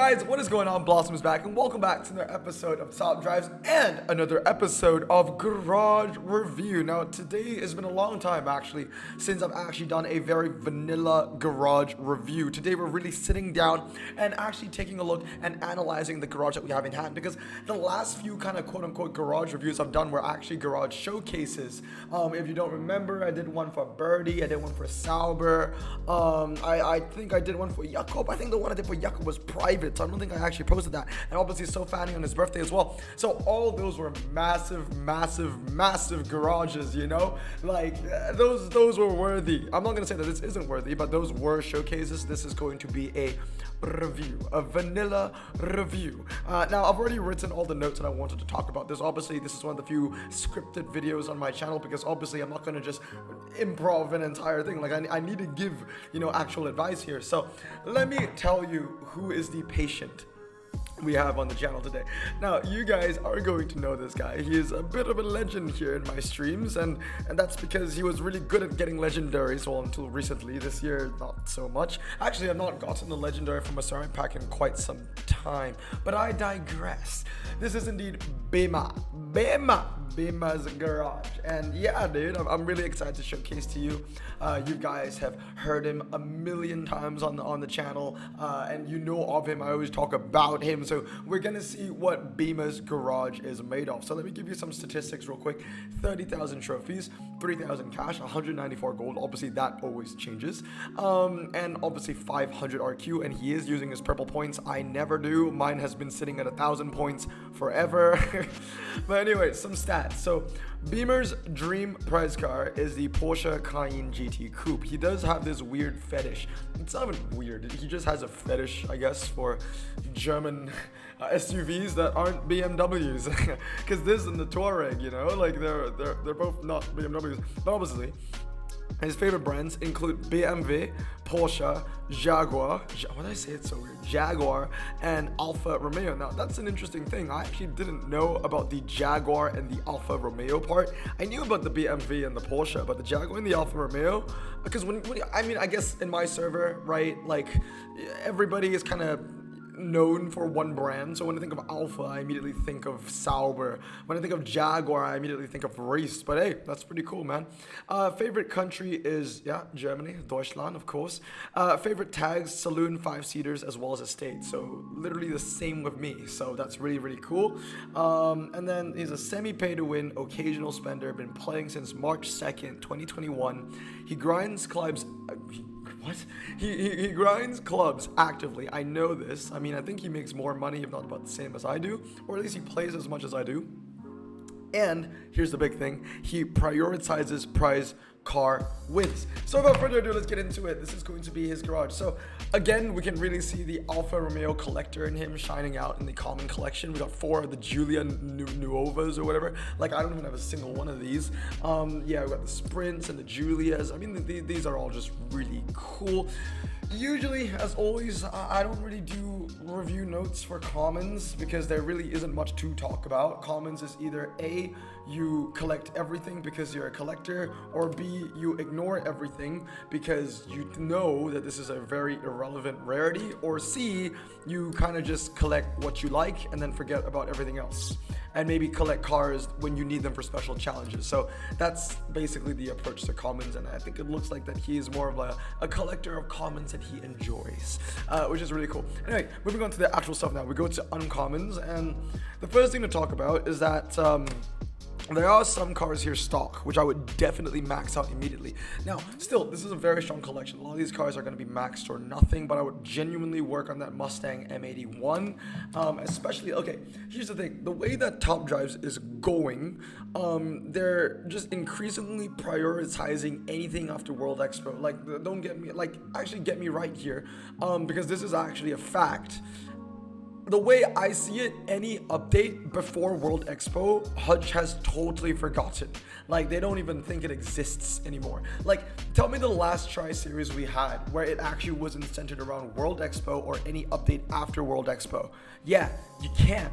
guys, what is going on? Blossom is back, and welcome back to another episode of Top Drives and another episode of Garage Review. Now, today has been a long time, actually, since I've actually done a very vanilla garage review. Today, we're really sitting down and actually taking a look and analyzing the garage that we have in hand, because the last few kind of quote-unquote garage reviews I've done were actually garage showcases. If you don't remember, I did one for Birdie, I did one for Sauber, I think I did one for Jakob. I think the one I did for Jakob was private, so I don't think I actually posted that. And obviously so Fanny on his birthday as well. So all those were massive garages, you know, like those were worthy. I'm not gonna say that this isn't worthy, but those were showcases. This is going to be a review, a vanilla review. Now I've already written all the notes that I wanted to talk about. This is one of the few scripted videos on my channel, because obviously I'm not gonna just improv an entire thing. Like I need to give, you know, actual advice here. So let me tell you who is the patient we have on the channel today. Now, you guys are going to know this guy. He is a bit of a legend here in my streams, and that's because he was really good at getting legendaries, well, until recently. This year, not so much. Actually, I've not gotten a legendary from a ceramic pack in quite some time, but I digress. This is indeed Beamer's garage, and yeah, dude, I'm really excited to showcase to you. You guys have heard him a million times on the channel, and you know of him. I always talk about him. So we're gonna see what Beamer's garage is made of. So let me give you some statistics real quick. 30,000 trophies, 3,000 cash, 194 gold. Obviously that always changes. And obviously 500 RQ, and he is using his purple points. I never do. Mine has been sitting at 1,000 points forever. But anyway, some stats. So Beamer's dream prize car is the Porsche Cayenne GT Coupe. He does have this weird fetish. It's not even weird. He just has a fetish, I guess, for German SUVs that aren't BMWs. Because this and the Touareg, you know, like they're both not BMWs. But obviously, his favorite brands include BMW, Porsche, Jaguar, what did I say? It's so weird. Jaguar and Alfa Romeo. Now, that's an interesting thing. I actually didn't know about the Jaguar and the Alfa Romeo part. I knew about the BMW and the Porsche, but the Jaguar and the Alfa Romeo, because I mean, I guess in my server, right, like everybody is kind of known for one brand. So when I think of Alpha, I immediately think of Sauber. When I think of Jaguar, I immediately think of Race. But hey, that's pretty cool, man. Favorite country is, yeah, Germany, Deutschland, of course. Favorite tags, saloon, 5-seaters, as well as estate. So literally the same with me. So that's really cool. And then he's a semi-pay-to-win, occasional spender. Been playing since March 2nd, 2021. He grinds clubs. He grinds clubs actively. I know this. I mean, I think he makes more money, if not about the same as I do, or at least he plays as much as I do. And here's the big thing: he prioritizes prize car wins. So without further ado, let's get into it. This is going to be his garage. So again, we can really see the Alfa Romeo collector in him shining out in the common collection. We got 4 of the Giulia Nuovas or whatever. Like, I don't even have a single one of these. Yeah, we got the Sprints and the Giulias. I mean, these are all just really cool. Usually, as always, I don't really do review notes for commons, because there really isn't much to talk about. Commons is either A, you collect everything because you're a collector, or B, you ignore everything because you know that this is a very irrelevant rarity, or C, you kind of just collect what you like and then forget about everything else, and maybe collect cars when you need them for special challenges. So that's basically the approach to commons, and I think it looks like that he is more of a collector of commons that he enjoys, which is really cool. Anyway, moving on to the actual stuff now. We go to uncommons, and the first thing to talk about is that there are some cars here stock, which I would definitely max out immediately. Now, still, this is a very strong collection. A lot of these cars are going to be maxed or nothing, but I would genuinely work on that Mustang M81. Especially, okay, here's the thing. The way that Top Drives is going, they're just increasingly prioritizing anything after World Expo. Like, don't get me, like, actually get me right here, because this is actually a fact. the way I see it, any update before World Expo, Hutch has totally forgotten. Like, they don't even think it exists anymore. Like, tell me the last tri-series we had where it actually wasn't centered around World Expo or any update after World Expo. Yeah, you can't.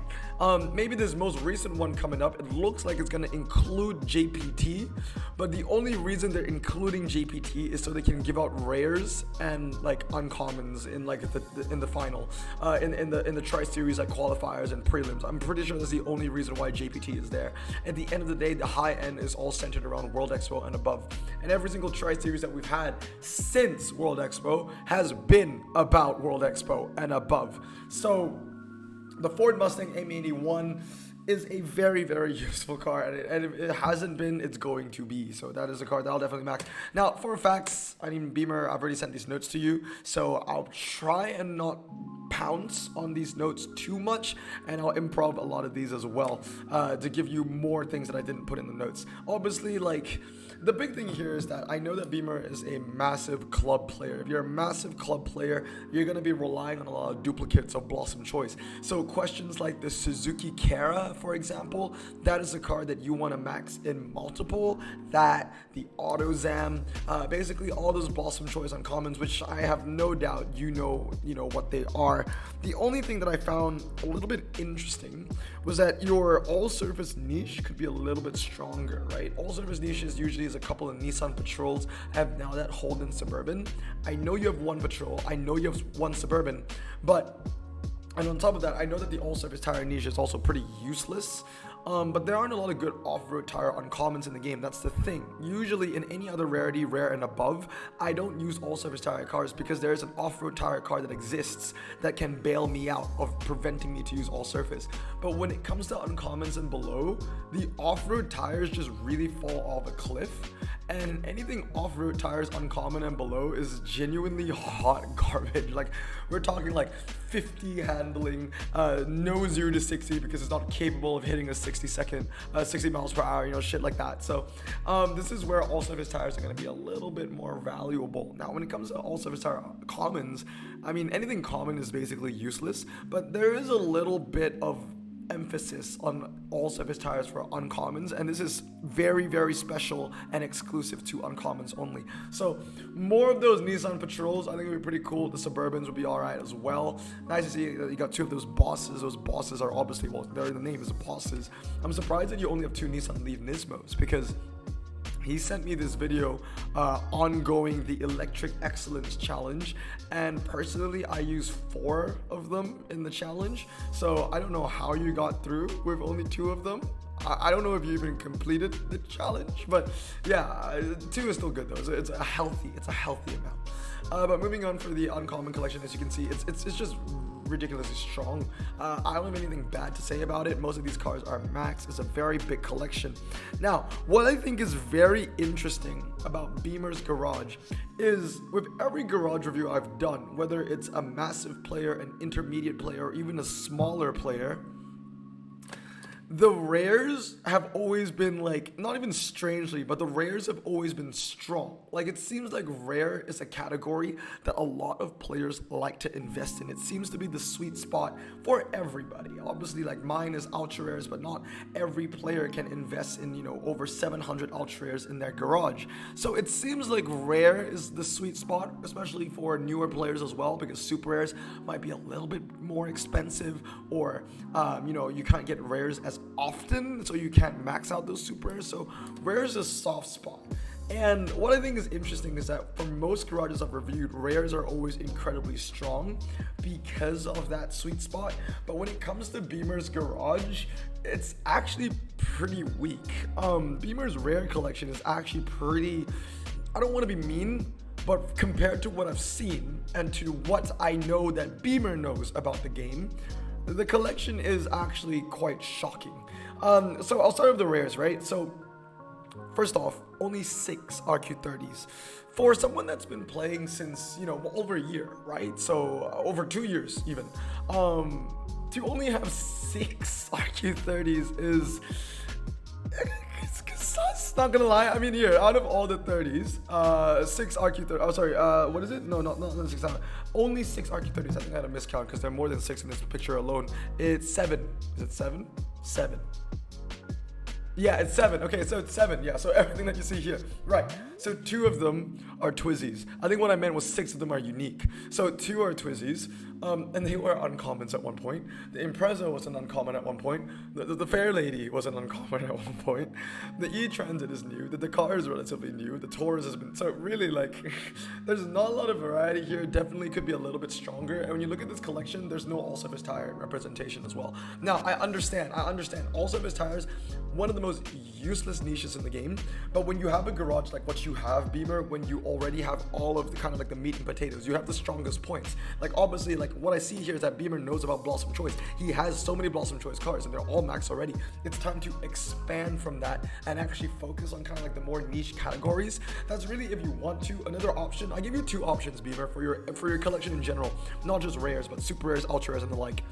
Maybe this most recent one coming up, it looks like it's gonna include JPT, but the only reason they're including JPT is so they can give out rares and like uncommons in like in the final, in the tri-series like qualifiers and prelims. I'm pretty sure that's the only reason why JPT is there. At the end of the day, the high end is all centered around World Expo and above, and every single tri-series that we've had since World Expo has been about World Expo and above. So the Ford Mustang M81 is a very, very useful car, and if it hasn't been, it's going to be. So that is a car that I'll definitely max. Now, for facts, I mean, Beamer, I've already sent these notes to you, so I'll try and not pounce on these notes too much, and I'll improv a lot of these as well, to give you more things that I didn't put in the notes. Obviously, like, the big thing here is that I know that Beamer is a massive club player. If you're a massive club player, you're going to be relying on a lot of duplicates of Blossom Choice. So questions like the Suzuki Kara, for example, that is a car that you want to max in multiple. That, the AutoZam, basically all those Blossom Choice uncommons, which I have no doubt you know what they are. The only thing that I found a little bit interesting was that your all-surface niche could be a little bit stronger, right? All-surface niches usually is a couple of Nissan Patrols. I have now that Holden Suburban. I know you have one Patrol. I know you have one Suburban, and on top of that, I know that the all-surface tire niche is also pretty useless. But there aren't a lot of good off-road tire uncommons in the game. That's the thing. Usually in any other rarity, rare and above, I don't use all-surface tire cars because there is an off-road tire car that exists that can bail me out of preventing me to use all-surface. But when it comes to uncommons and below, the off-road tires just really fall off a cliff. And anything off-road tires uncommon and below is genuinely hot garbage. Like, we're talking like 50 handling, no 0 to 60 because it's not capable of hitting a 60 miles per hour, shit like that. So this is where all-surface tires are going to be a little bit more valuable. Now, when it comes to all-surface tire commons, I mean, anything common is basically useless, but there is a little bit of emphasis on all-surface tires for uncommons, and this is very, very special and exclusive to uncommons only. So more of those Nissan Patrols, I think would be pretty cool. The Suburbans would be all right as well. Nice to see that you got two of those bosses. Those bosses are obviously, well, they're in the name is bosses. I'm surprised that you only have 2 Nissan Leaf Nismos, because he sent me this video ongoing the Electric Excellence Challenge, and personally I use 4 of them in the challenge, so I don't know how you got through with only 2 of them. I don't know if you even completed the challenge, but yeah, 2 is still good though. It's a healthy amount. But moving on for the uncommon collection, as you can see, it's just ridiculously strong. I don't have anything bad to say about it. Most of these cars are max. It's a very big collection. Now, what I think is very interesting about Beamer's garage is with every garage review I've done, whether it's a massive player, an intermediate player, or even a smaller player, the rares have always been like, not even strangely, but the rares have always been strong. Like, it seems like rare is a category that a lot of players like to invest in. It seems to be the sweet spot for everybody. Obviously, like, mine is ultra rares, but not every player can invest in, over 700 ultra rares in their garage. So it seems like rare is the sweet spot, especially for newer players as well, because super rares might be a little bit more expensive, or, you can't get rares as often, so you can't max out those super rares. So rare is a soft spot. And what I think is interesting is that for most garages I've reviewed, rares are always incredibly strong because of that sweet spot. But when it comes to Beamer's garage, it's actually pretty weak. Beamer's rare collection is actually pretty, I don't want to be mean, but compared to what I've seen and to what I know that Beamer knows about the game, the collection is actually quite shocking. So I'll start with the rares, right? So first off, only 6 RQ30s. For someone that's been playing since, over a year, right? So over 2 years even. To only have 6 RQ30s is sus. Not gonna lie. I mean, here, out of all the 30s, 6 RQ30. Oh, sorry. What is it? No, not 6. Only 6 RQ30s. I think I had a miscount because there are more than 6 in this picture alone. It's 7. Is it 7? 7. Yeah, it's 7. Okay, so it's 7. Yeah, so everything that you see here. Right. So 2 of them are Twizzies. I think what I meant was 6 of them are unique. So 2 are Twizzies, and they were uncommons at one point. The Impreza was an uncommon at one point. The Fair Lady was an uncommon at one point. The E-Transit is new. The Dakar is relatively new. The Taurus has been... So really, like, there's not a lot of variety here. Definitely could be a little bit stronger. And when you look at this collection, there's no all-surface tire representation as well. Now, I understand. All-surface tires, one of the most useless niches in the game. But when you have a garage like what you have, Beamer, when you already have all of the kind of like the meat and potatoes, you have the strongest points. Like obviously, like what I see here is that Beamer knows about Blossom Choice. He has so many Blossom Choice cars and they're all maxed already. It's time to expand from that and actually focus on kind of like the more niche categories. That's really, if you want to, another option. I give you 2 options, Beamer, for your collection in general, not just rares, but super rares, ultra rares, and the like.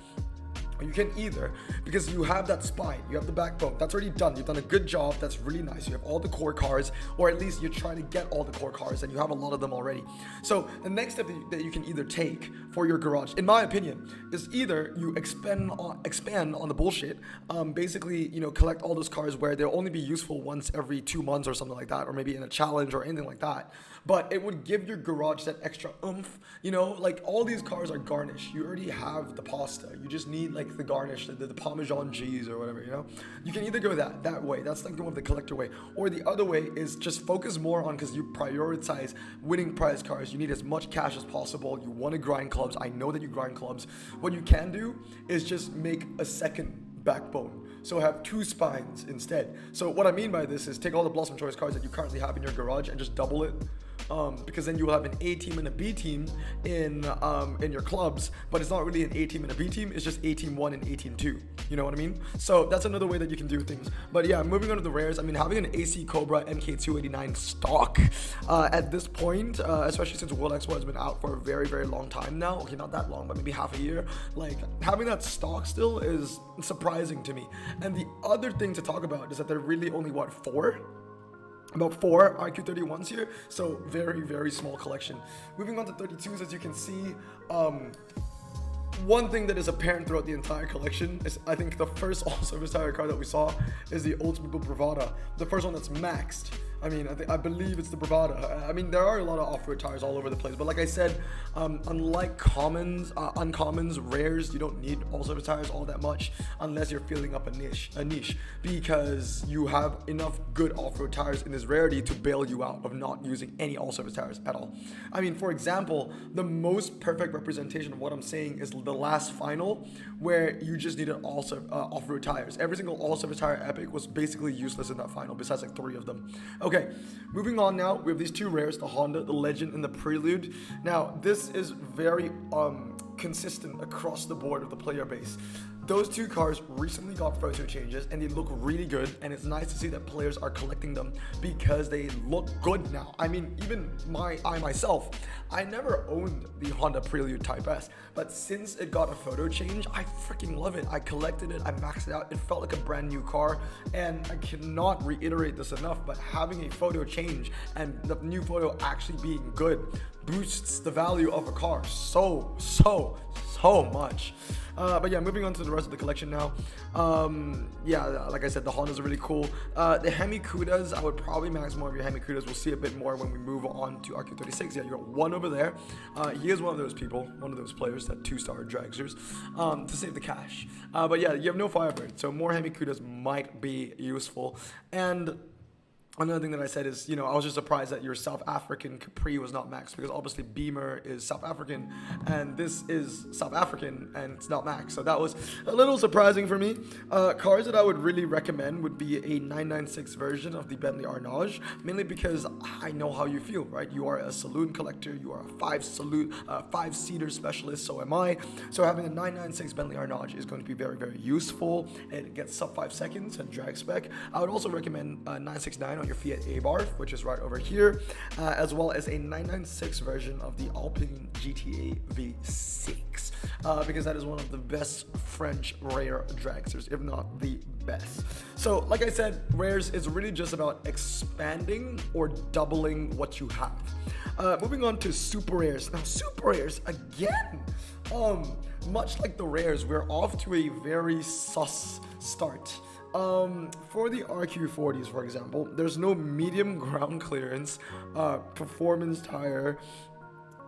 You can either, because you have that spine, you have the backbone, that's already done, you've done a good job, that's really nice, you have all the core cars, or at least you're trying to get all the core cars, and you have a lot of them already. So the next step that you can either take for your garage, in my opinion, is either you expand on the bullshit, basically, you know, collect all those cars where they'll only be useful once every 2 months or something like that, or maybe in a challenge or anything like that, but it would give your garage that extra oomph, you know, like all these cars are garnish, you already have the pasta, you just need like the garnish, the Parmesan cheese or whatever, you know. You can either go that way, that's like going the collector way, or the other way is just focus more on, because you prioritize winning prize cars, you need as much cash as possible, you want to grind clubs. I know that you grind clubs. What you can do is just make a second backbone, so have 2 spines instead. So what I mean by this is take all the Blossom Choice cars that you currently have in your garage and just double it. Because then you will have an A team and a B team in your clubs, but it's not really an A team and a B team, it's just A team 1 and A team 2, you know what I mean? So that's another way that you can do things. But yeah, moving on to the rares, I mean, having an AC Cobra MK289 stock at this point, especially since World Expo has been out for a very, very long time now, okay, not that long, but maybe half a year, like having that stock still is surprising to me. And the other thing to talk about is that they're really only, what, 4 RQ31s here, so very, very small collection. Moving on to 32s, as you can see, one thing that is apparent throughout the entire collection is, I think the first all-surface tire car that we saw is the Ultimate Bravada, the first one that's maxed. I mean, I believe it's the Bravada. I mean, there are a lot of off-road tires all over the place, but like I said, unlike uncommons, rares, you don't need all-surface tires all that much unless you're filling up a niche, because you have enough good off-road tires in this rarity to bail you out of not using any all-surface tires at all. I mean, for example, the most perfect representation of what I'm saying is the last final, where you just needed off-road tires. Every single all-surface tire epic was basically useless in that final, besides like 3 of them. Okay, moving on now, we have these 2 rares, the Honda, the Legend, and the Prelude. Now, this is very consistent across the board of the player base. Those 2 cars recently got photo changes and they look really good, and it's nice to see that players are collecting them because they look good now. I mean, even I myself, I never owned the Honda Prelude Type S, but since it got a photo change, I freaking love it. I collected it, I maxed it out, it felt like a brand new car, and I cannot reiterate this enough, but having a photo change and the new photo actually being good boosts the value of a car so much. But yeah, moving on to the rest of the collection now. Yeah, like I said, the Hondas are really cool. The Hemi Cudas, I would probably max more of your Hemi Cudas. We'll see a bit more when we move on to RQ36. Yeah, you got one over there. He is one of those people, one of those players that 2-star dragsters to save the cash. But yeah, you have no Firebird, so more Hemi Cudas might be useful. And another thing that I said is, you know, I was just surprised that your South African Capri was not maxed, because obviously Beamer is South African and this is South African and it's not maxed. So that was a little surprising for me. Cars that I would really recommend would be a 996 version of the Bentley Arnage, mainly because I know how you feel, right? You are a saloon collector, you are a 5-seater specialist, so am I. So having a 996 Bentley Arnage is going to be very, very useful. It gets sub 5 seconds and drag spec. I would also recommend 969 on your Fiat Abarth, which is right over here, as well as a 996 version of the Alpine GTA V6, because that is one of the best French rare dragsters, if not the best. So like I said, rares is really just about expanding or doubling what you have. Moving on to super rares. Now super rares again, much like the rares, we're off to a very sus start. For the RQ40s, for example, there's no medium ground clearance performance tire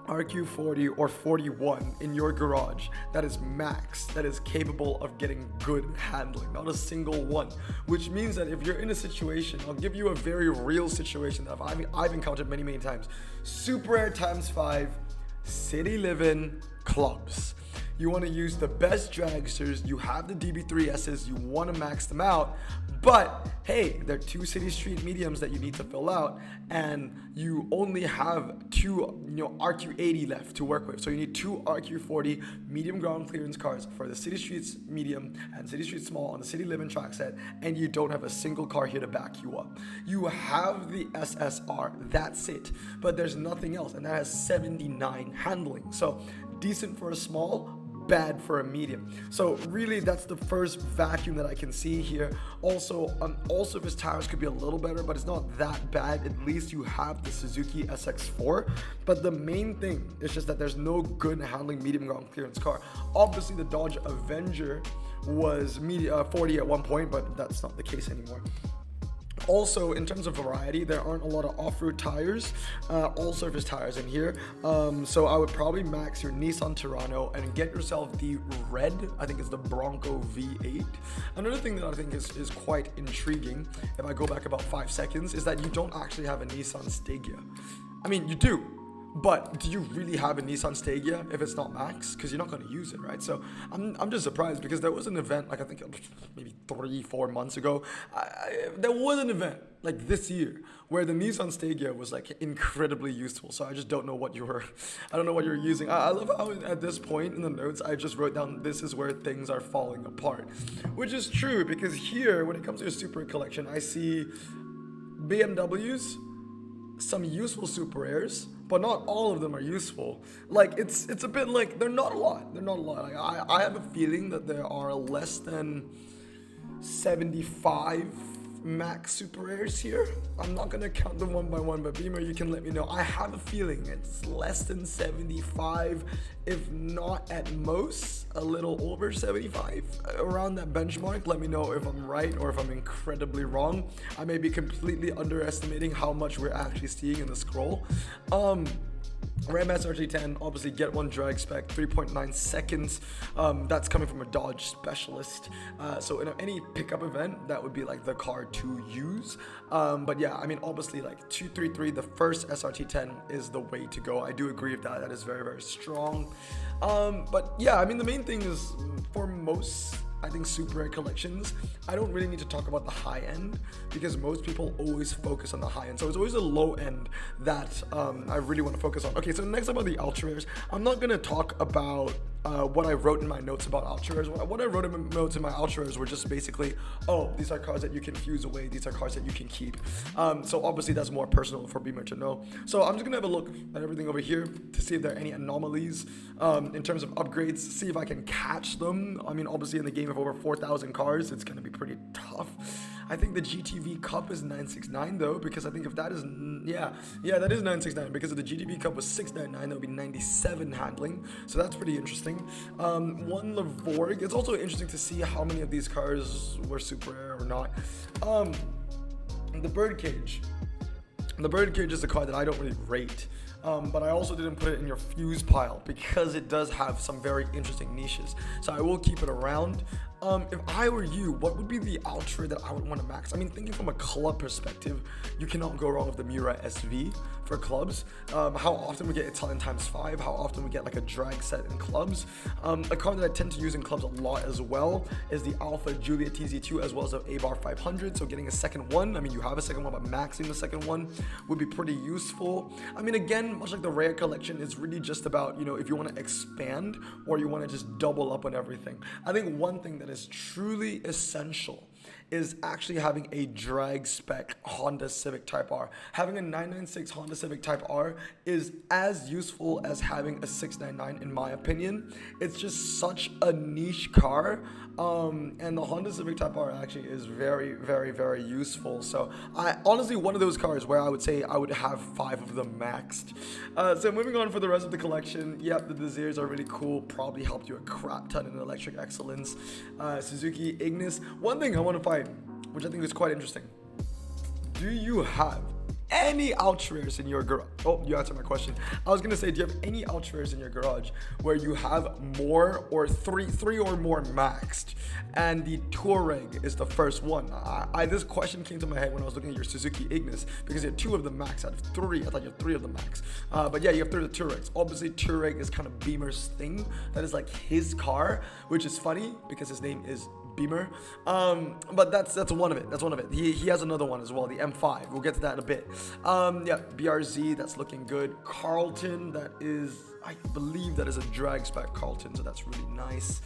RQ40 or 41 in your garage that is max, that is capable of getting good handling. Not a single one. Which means that if you're in a situation, I'll give you a very real situation that I've encountered many times. Super rare ×5, city living clubs. You want to use the best dragsters, you have the DB3Ss, you want to max them out, but hey, they're 2 city street mediums that you need to fill out, and you only have 2 RQ80 left to work with. So you need 2 RQ40 medium ground clearance cars for the city streets medium and city streets small on the city living track set, and you don't have a single car here to back you up. You have the SSR, that's it, but there's nothing else, and that has 79 handling. So decent for a small, bad for a medium. So really that's the first vacuum that I can see here. Also if his tires could be a little better, but it's not that bad. At least you have the Suzuki SX4, but the main thing is just that there's no good handling medium ground clearance car. Obviously the Dodge Avenger was 40 at one point, but that's not the case anymore. Also, in terms of variety, there aren't a lot of off-road tires, all-surface tires in here. So I would probably max your Nissan Terrano and get yourself the red, I think it's the Bronco V8. Another thing that I think is quite intriguing, if I go back about 5 seconds, is that you don't actually have a Nissan Stagea. I mean, you do. But do you really have a Nissan Stagea if it's not max? Because you're not going to use it, right? So I'm just surprised, because there was an event, like I think maybe 3-4 months ago, there was an event like this year where the Nissan Stagea was like incredibly useful. So I just don't know what you're using. I love how at this point in the notes I just wrote down, this is where things are falling apart, which is true, because here when it comes to a super collection, I see BMWs, some useful super rares, but not all of them are useful. Like it's a bit like they're not a lot. Like, I have a feeling that there are less than 75 max super rares here. I'm not gonna count them one by one, but Beamer, you can let me know. I have a feeling it's less than 75, if not at most a little over 75, around that benchmark. Let me know if I'm right or if I'm incredibly wrong. I may be completely underestimating how much we're actually seeing in the scroll. Ram SRT10, obviously get one drag spec, 3.9 seconds. That's coming from a Dodge specialist. So in any pickup event, that would be like the car to use. But yeah, I mean, obviously like 233, the first SRT10 is the way to go. I do agree with that. That is very strong. But yeah, I mean, the main thing is for most, I think, super rare collections, I don't really need to talk about the high end, because most people always focus on the high end. So it's always a low end that I really want to focus on. Okay, so next about the ultra rares, I'm not going to talk about what I wrote in my notes about ultra rares. What I wrote in my notes in my ultra rares were just basically, oh, these are cars that you can fuse away, these are cars that you can keep. So obviously that's more personal for Beamer to know. So I'm just gonna have a look at everything over here to see if there are any anomalies in terms of upgrades, see if I can catch them. I mean, obviously in the game of over 4,000 cars, it's gonna be pretty tough. I think the GTV Cup is 969 though, because I think if that is, yeah, that is 969, because if the GTV Cup was 699, that would be 97 handling. So that's pretty interesting. One Lavorg, it's also interesting to see how many of these cars were super rare or not. The Birdcage is a car that I don't really rate. But I also didn't put it in your fuse pile because it does have some very interesting niches. So I will keep it around. If I were you, what would be the ultra that I would want to max? I mean, thinking from a club perspective, you cannot go wrong with the Miura SV for clubs. How often we get Italian ×5, how often we get like a drag set in clubs. A car that I tend to use in clubs a lot as well is the Alpha Giulia TZ2 as well as the Abarth 500. So getting a second one, I mean, you have a second one, but maxing the second one would be pretty useful. I mean, again, much like the rare collection, it's really just about, you know, if you want to expand or you want to just double up on everything. I think one thing that is truly essential is actually having a drag spec Honda Civic Type R. Having a 996 Honda Civic Type R is as useful as having a 699 in my opinion. It's just such a niche car, and the Honda Civic Type R actually is very, very, very useful. So I honestly, one of those cars where I would say I would have 5 of them maxed. So moving on for the rest of the collection, yep, the Desirs are really cool, probably helped you a crap ton in electric excellence. Suzuki Ignis. One thing I want to find, which I think is quite interesting, do you have any ultras in your garage? Oh, you answered my question. I was gonna say, do you have any ultras in your garage where you have more or three or more maxed? And the Touareg is the first one. This question came to my head when I was looking at your Suzuki Ignis because you had 2 of them max out of 3. I thought you had 3 of them max. But yeah, you have 3 of the Touaregs. Obviously, Touareg is kind of Beamer's thing. That is like his car, which is funny because his name is Beamer. But that's one of it. That's one of it. He has another one as well, the M5. We'll get to that in a bit. Yeah, BRZ, that's looking good. Carlton, that is, I believe that is a drag spec Carlton, so that's really nice.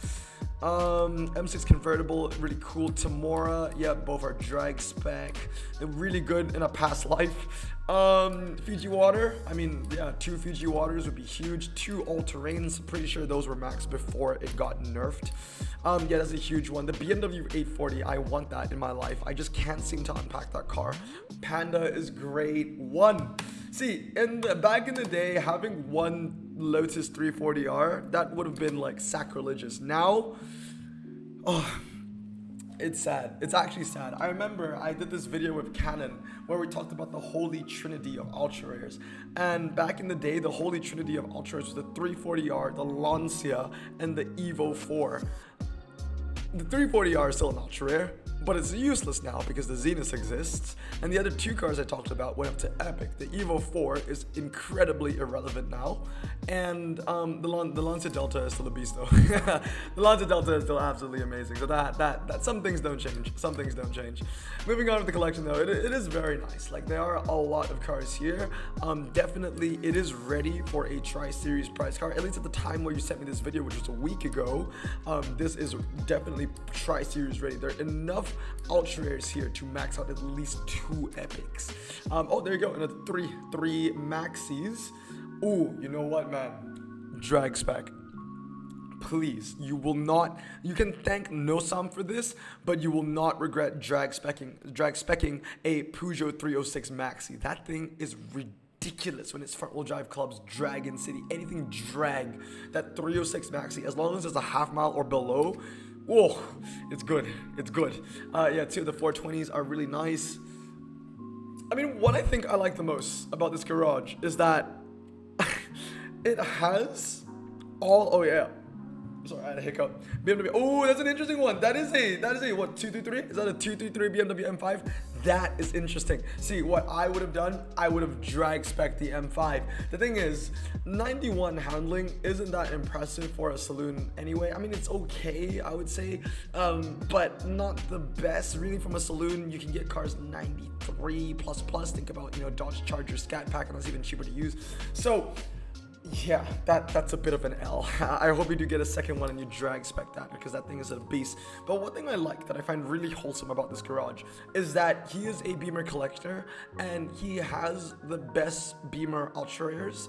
M6 convertible, really cool. Tamora, yeah, both are drag spec. They're really good in a past life. Fiji Water, I mean, yeah, 2 Fiji Waters would be huge. 2 all-terrains, pretty sure those were maxed before it got nerfed. Yeah, that's a huge one. The BMW 840, I want that in my life. I just can't seem to unpack that car. Panda is great. See, back in the day, having 1 Lotus 340R, that would have been like sacrilegious. Now, oh, it's sad. It's actually sad. I remember I did this video with Canon where we talked about the holy trinity of ultra rares. And back in the day, the holy trinity of ultra rares was the 340R, the Lancia, and the Evo 4. The 340R is still an ultra rare, but it's useless now because the Zenith exists, and the other 2 cars I talked about went up to epic. The Evo 4 is incredibly irrelevant now, and the Lancia Delta is still a beast though. The Lancia Delta is still absolutely amazing. So that some things don't change. Some things don't change. Moving on to the collection though, it is very nice. Like, there are a lot of cars here. Definitely it is ready for a Tri-Series prize car. At least at the time where you sent me this video, which was a week ago, this is definitely Tri-Series ready. There are enough ultra rares here to max out at least 2 epics. Oh, there you go, another 3 maxis. Ooh, you know what, man? Drag spec. Please, you can thank Nosam for this, but you will not regret drag specking a Peugeot 306 Maxi. That thing is ridiculous when it's front wheel drive clubs, drag in city, anything drag. That 306 Maxi, as long as it's a half mile or below, whoa, it's good. It's good. Yeah, 2 of the 420s are really nice. I mean, what I think I like the most about this garage is that it has all, oh yeah. Sorry, I had a hiccup. BMW, oh, that's an interesting one. That is a, what, 233? Is that a 233 BMW M5? That is interesting. See, what I would have done, I would have drag spec the M5. The thing is, 91 handling isn't that impressive for a saloon anyway. I mean, it's okay, I would say, but not the best really from a saloon. You can get cars 93 plus. Think about, you know, Dodge Charger Scat Pack, and that's even cheaper to use. So yeah, that's a bit of an L. I hope you do get a second one and you drag spec that, because that thing is a beast. But one thing I like that I find really wholesome about this garage is that he is a Beamer collector and he has the best Beamer ultra rares,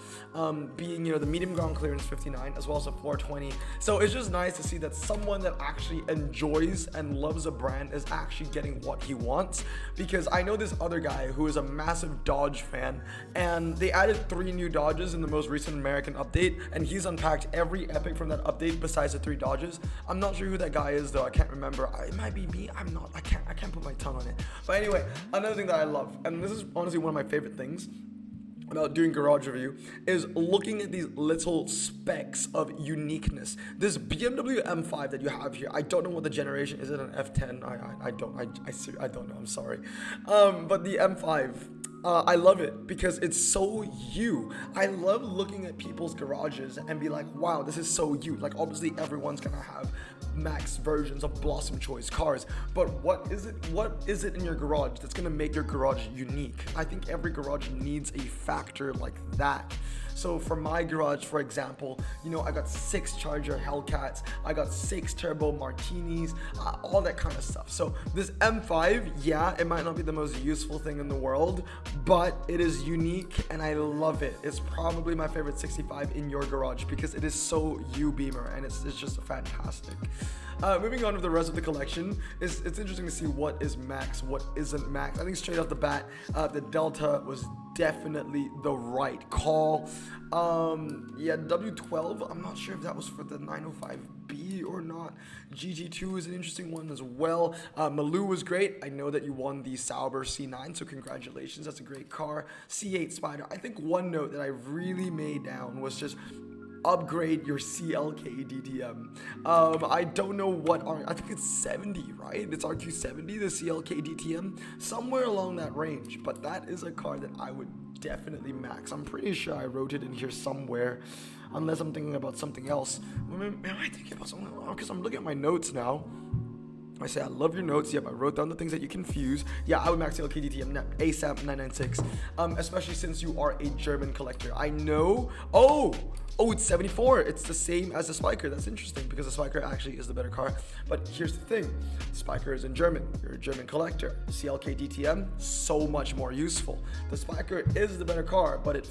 being, you know, the medium ground clearance 59 as well as a 420. So it's just nice to see that someone that actually enjoys and loves a brand is actually getting what he wants, because I know this other guy who is a massive Dodge fan, and they added 3 new Dodges in the most recent American update, and he's unpacked every epic from that update besides the 3 Dodges. I'm not sure who that guy is though. I can't remember. It might be me. I can't put my tongue on it. But anyway, another thing that I love, and this is honestly one of my favorite things about doing garage review, is looking at these little specks of uniqueness. This BMW M5 that you have here, I don't know what the generation is. It an F10? I don't know. I'm sorry. But the M5, I love it because it's so you. I love looking at people's garages and be like, wow, this is so you. Like, obviously everyone's gonna have max versions of Blossom Choice cars, but what is it in your garage that's gonna make your garage unique? I think every garage needs a factor like that. So for my garage, for example, I got 6 Charger Hellcats, I got 6 Turbo Martinis, all that kind of stuff. So this M5, yeah, it might not be the most useful thing in the world, but it is unique and I love it. It's probably my favorite 65 in your garage because it is so Beamer, and it's just fantastic. Moving on to the rest of the collection, it's interesting to see what is max, what isn't max. I think straight off the bat, the Delta was definitely the right call. Yeah, W12, I'm not sure if that was for the 905B or not. GT2 is an interesting one as well. Maloo was great. I know that you won the Sauber C9, so congratulations. That's a great car. C8 Spider. I think one note that I really made down was just upgrade your CLK DTM. I don't know what I think it's 70, right? It's RQ70, the CLK DTM, somewhere along that range. But that is a car that I would definitely max. I'm pretty sure I wrote it in here somewhere, unless I'm thinking about something else. Am I thinking about something else? Because I'm looking at my notes now. I say I love your notes. Yep, I wrote down the things that you confuse. Yeah, I would max CLK DTM ASAP 996, especially since you are a German collector. I know. Oh, it's 74. It's the same as the Spiker. That's interesting because the Spiker actually is the better car. But here's the thing. Spiker is in German. You're a German collector. CLK DTM, so much more useful. The Spiker is the better car, but it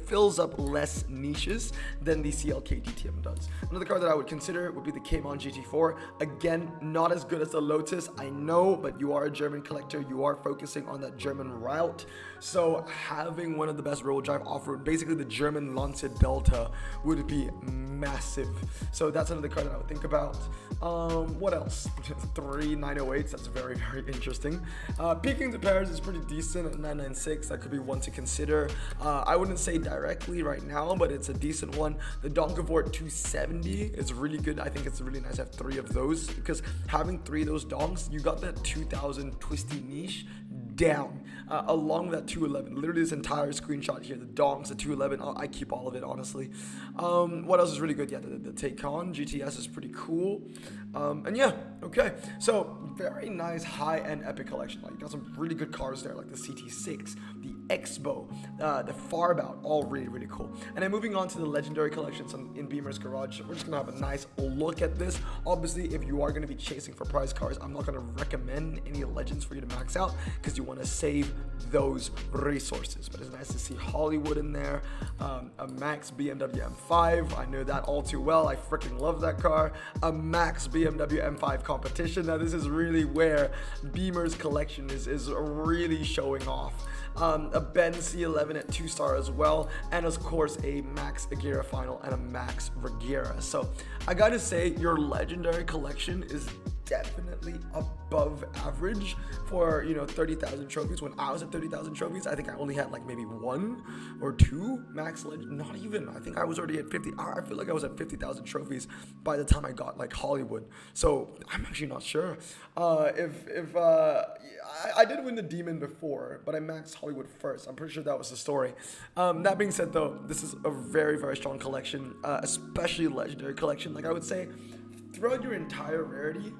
fills up less niches than the CLK DTM does. Another car that I would consider would be the Cayman GT4. Again, not as good as the Lotus, I know, but you are a German collector. You are focusing on that German route. So having one of the best rear-wheel drive off-road, basically the German Lancia Delta, would be massive. So that's another car that I would think about. What else? 3 908s, that's very, very interesting. Peking to Paris is pretty decent at 996. That could be one to consider. I wouldn't say directly right now, but it's a decent one. The Donkavort 270 is really good. I think it's really nice to have 3 of those because having 3 of those donks, you got that 2000 twisty niche down along that 211. Literally this entire screenshot here, the donks, the 211, I keep all of it, honestly. What else is really good? Yeah, the Taycan GTS is pretty cool. And yeah, okay, so very nice high-end epic collection. Like, you got some really good cars there, like the CT6, the Expo, the Farbout, all really, really cool. And then moving on to the legendary collections in Beamer's garage, we're just gonna have a nice look at this. Obviously, if you are gonna be chasing for prize cars, I'm not gonna recommend any legends for you to max out because you want to save those resources. But it's nice to see Hollywood in there, a max BMW M5. I know that all too well. I freaking love that car. A max BMW M5 competition. Now this is really where Beamer's collection is really showing off. A Benz C11 at 2-star as well, and of course a max Agera final and a max Regera. So I gotta say, your legendary collection is definitely above average for 30,000 trophies. When I was at 30,000 trophies, I think I only had like maybe 1 or 2 max legend. Not even. I think I was already at 50. I feel like I was at 50,000 trophies by the time I got like Hollywood. So I'm actually not sure if I did win the Demon before, but I maxed Hollywood first. I'm pretty sure that was the story. That being said, though, this is a very, very strong collection, especially legendary collection. Like I would say, throughout your entire rarity,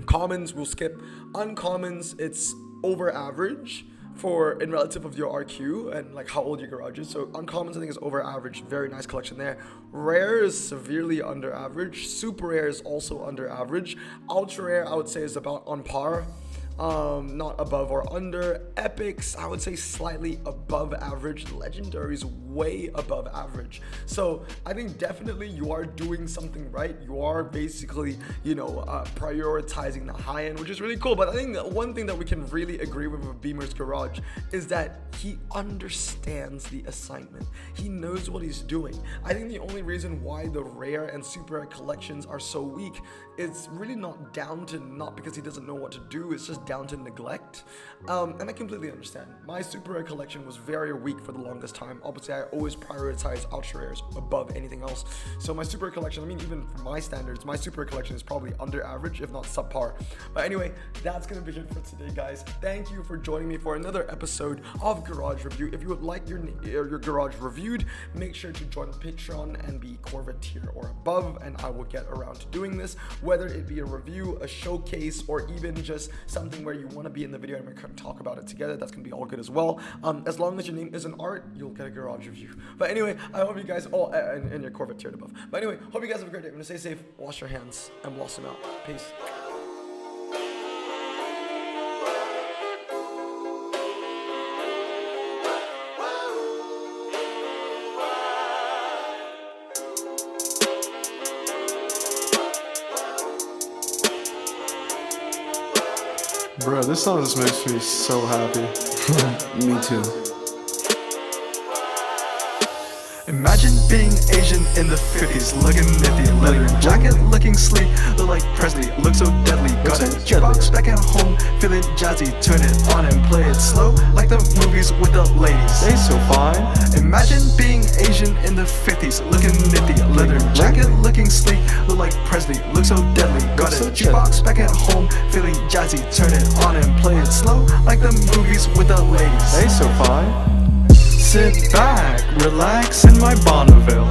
commons we'll skip. Uncommons, it's over average in relative of your RQ and like how old your garage is. So uncommons I think is over average. Very nice collection there. Rare is severely under average. Super rare is also under average. Ultra rare I would say is about on par. Not above or under. Epics I would say slightly above average. Legendaries way above average. So I think definitely you are doing something right. You are basically prioritizing the high end, which is really cool. But I think that one thing that we can really agree with Beamer's garage is that he understands the assignment. He knows what he's doing. I think the only reason why the rare and super rare collections are so weak is really not because he doesn't know what to do. It's just down to neglect, and I completely understand. My super rare collection was very weak for the longest time. Obviously I always prioritize ultra rares above anything else, so my super rare collection, I mean, even for my standards, my super rare collection is probably under average if not subpar. But anyway, that's gonna be it for today, guys. Thank you for joining me for another episode of Garage Review. If you would like your garage reviewed, make sure to join Patreon and be Corvette tier or above, and I will get around to doing this, whether it be a review, a showcase, or even just something something where you want to be in the video and we can talk about it together, that's gonna be all good as well. As long as your name isn't art, you'll get a garage review. But anyway, I hope you guys all and your Corvette tiered above. But anyway, hope you guys have a great day. I'm gonna stay safe, wash your hands, and blossom out. Peace. Bro, this song just makes me so happy. Me too. Imagine being Asian in the 50s, looking nifty, leather jacket, looking sleek, look like Presley, look so deadly. Got a jukebox back at home, feeling jazzy, turn it on and play it slow, like the movies with the ladies. They so fine. Imagine being Asian in the 50s, looking nifty, leather jacket, looking sleek, look like Presley, look so deadly. Got a jukebox back at home, feeling jazzy, turn it on and play it slow, like the movies with the ladies. They so fine. Sit back, relax in my Bonneville.